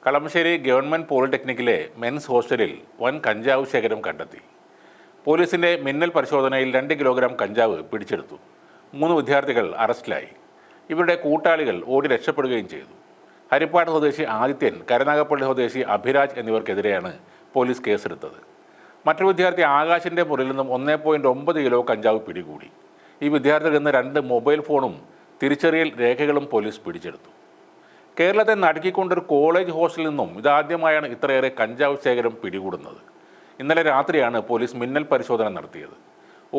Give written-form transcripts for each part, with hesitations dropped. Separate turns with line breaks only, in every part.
Kalamassery government പോളിടെക്നിക്കിലെ men's ഹോസ്റ്റലിൽ വൻ കഞ്ചാവ് ശേഖരം കണ്ടെത്തി. പോലീസിൻ്റെ മിന്നൽ പരിശോധനയിൽ 2 കിലോഗ്രാം കഞ്ചാവ് പിടിച്ചെടുത്തു. 3 വിദ്യാർത്ഥികൾ അറസ്റ്റിലായി. ഇവരുടെ കൂട്ടാളികൾ ഓടി രക്ഷപ്പെടുകയും ചെയ്തു. ഹരിപ്പാട് സ്വദേശി ആദിത്യൻ, കരുനാഗപ്പള്ളി സ്വദേശി അഭിരാജ് എന്നിവർക്കെതിരെയാണ് പോലീസ് കേസെടുത്തത്. മറ്റൊരു വിദ്യാർത്ഥി ആകാശിൻ്റെ മുറിയിൽ നിന്നും 1.9 കിലോ കഞ്ചാവ് പിടികൂടി. ഈ വിദ്യാർത്ഥിയിൽ നിന്ന് 2 മൊബൈൽ ഫോണും തിരിച്ചറിയൽ രേഖകളും പോലീസ് പിടിച്ചെടുത്തു. കേരളത്തെ നടുക്കിക്കൊണ്ടൊരു കോളേജ് ഹോസ്റ്റലിൽ നിന്നും ഇതാദ്യമായാണ് ഇത്രയേറെ കഞ്ചാവ് ശേഖരം പിടികൂടുന്നത്. ഇന്നലെ രാത്രിയാണ് പോലീസ് മിന്നൽ പരിശോധന നടത്തിയത്.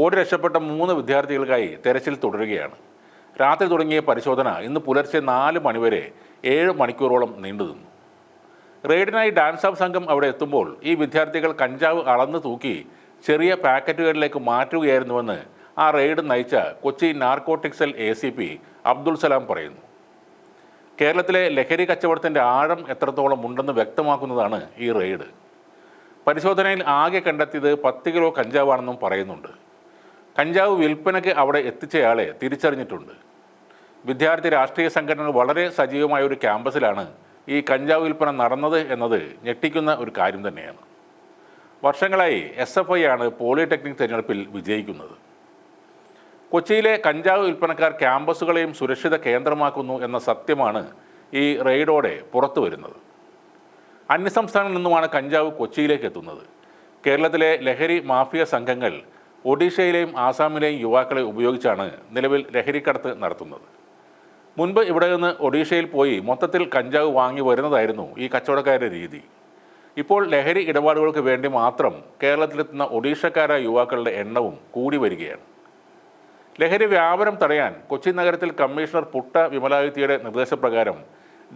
ഓടി രക്ഷപ്പെട്ട 3 വിദ്യാർത്ഥികൾക്കായി തെരച്ചിൽ തുടരുകയാണ്. രാത്രി തുടങ്ങിയ പരിശോധന ഇന്ന് പുലർച്ചെ 4 മണിവരെ 7 മണിക്കൂറോളം നീണ്ടുനിന്നു. റെയ്ഡിനായി ഡാൻസ് ഓഫ് സംഘം അവിടെ എത്തുമ്പോൾ ഈ വിദ്യാർത്ഥികൾ കഞ്ചാവ് അളന്ന് തൂക്കി ചെറിയ പാക്കറ്റുകളിലേക്ക് മാറ്റുകയായിരുന്നുവെന്ന് ആ റെയ്ഡ് നയിച്ച Kochi narcotic cell ACP Abdul Salam പറയുന്നു. കേരളത്തിലെ ലഹരി കച്ചവടത്തിൻ്റെ ആഴം എത്രത്തോളം ഉണ്ടെന്ന് വ്യക്തമാക്കുന്നതാണ് ഈ റെയ്ഡ്. പരിശോധനയിൽ ആകെ കണ്ടെത്തിയത് 10 കിലോ കഞ്ചാവാണെന്നും പറയുന്നുണ്ട്. കഞ്ചാവ് വിൽപ്പനയ്ക്ക് അവിടെ എത്തിച്ചയാളെ തിരിച്ചറിഞ്ഞിട്ടുണ്ട്. വിദ്യാർത്ഥി രാഷ്ട്രീയ സംഘടനകൾ വളരെ സജീവമായ ഒരു ക്യാമ്പസിലാണ് ഈ കഞ്ചാവ് വിൽപ്പന നടന്നത് എന്നത് ഞെട്ടിക്കുന്ന ഒരു കാര്യം തന്നെയാണ്. വർഷങ്ങളായി SFI ആണ് പോളിടെക്നിക് തിരഞ്ഞെടുപ്പിൽ വിജയിക്കുന്നത്. കൊച്ചിയിലെ കഞ്ചാവ് വിൽപ്പനക്കാർ ക്യാമ്പസുകളെയും സുരക്ഷിത കേന്ദ്രമാക്കുന്നു എന്ന സത്യമാണ് ഈ റെയ്ഡോടെ പുറത്തു വരുന്നത്. അന്യസംസ്ഥാനങ്ങളിൽ നിന്നുമാണ് കഞ്ചാവ് കൊച്ചിയിലേക്ക് എത്തുന്നത്. കേരളത്തിലെ ലഹരി മാഫിയ സംഘങ്ങൾ ഒഡീഷയിലെയും ആസാമിലെയും യുവാക്കളെ ഉപയോഗിച്ചാണ് നിലവിൽ ലഹരിക്കടത്ത് നടത്തുന്നത്. മുൻപ് ഇവിടെ നിന്ന് ഒഡീഷയിൽ പോയി മൊത്തത്തിൽ കഞ്ചാവ് വാങ്ങി വരുന്നതായിരുന്നു ഈ കച്ചവടക്കാരുടെ രീതി. ഇപ്പോൾ ലഹരി ഇടപാടുകൾക്ക് വേണ്ടി മാത്രം കേരളത്തിലെത്തുന്ന ഒഡീഷക്കാരായ യുവാക്കളുടെ എണ്ണവും കൂടി വരികയാണ്. ലഹരി വ്യാപനം തടയാൻ കൊച്ചി നഗരത്തിൽ കമ്മീഷണർ പുട്ട വിമലാദിത്യയുടെ നിർദ്ദേശപ്രകാരം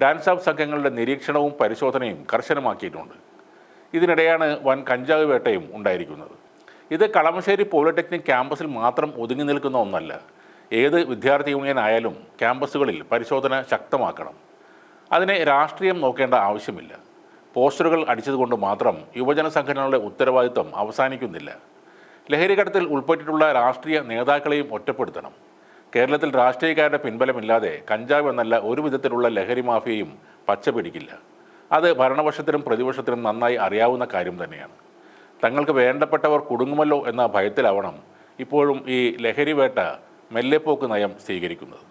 ഡാൻസ് ഓഫ് സംഘങ്ങളുടെ നിരീക്ഷണവും പരിശോധനയും കർശനമാക്കിയിട്ടുണ്ട്. ഇതിനിടെയാണ് വൻ കഞ്ചാവ് വേട്ടയും ഉണ്ടായിരിക്കുന്നത്. ഇത് കളമശ്ശേരി പോളിടെക്നിക് ക്യാമ്പസിൽ മാത്രം ഒതുങ്ങി നിൽക്കുന്ന ഒന്നല്ല. ഏത് വിദ്യാർത്ഥി യൂണിയൻ ആയാലും ക്യാമ്പസുകളിൽ പരിശോധന ശക്തമാക്കണം. അതിനെ രാഷ്ട്രീയം നോക്കേണ്ട ആവശ്യമില്ല. പോസ്റ്ററുകൾ അടിച്ചതുകൊണ്ട് മാത്രം യുവജന സംഘടനകളുടെ ഉത്തരവാദിത്വം അവസാനിക്കുന്നില്ല. ലഹരിക്കടത്തിൽ ഉൾപ്പെട്ടിട്ടുള്ള രാഷ്ട്രീയ നേതാക്കളെയും ഒറ്റപ്പെടുത്തണം. കേരളത്തിൽ രാഷ്ട്രീയക്കാരുടെ പിൻബലമില്ലാതെ കഞ്ചാവ് എന്നല്ല ഒരു വിധത്തിലുള്ള ലഹരി മാഫിയയും പച്ച പിടിക്കില്ല. അത് ഭരണപക്ഷത്തിനും പ്രതിപക്ഷത്തിനും നന്നായി അറിയാവുന്ന കാര്യം തന്നെയാണ്. തങ്ങൾക്ക് വേണ്ടപ്പെട്ടവർ കുടുങ്ങുമല്ലോ എന്ന ഭയത്തിലാവണം ഇപ്പോഴും ഈ ലഹരി വേട്ട മെല്ലെപ്പോക്ക് നയം സ്വീകരിക്കുന്നത്.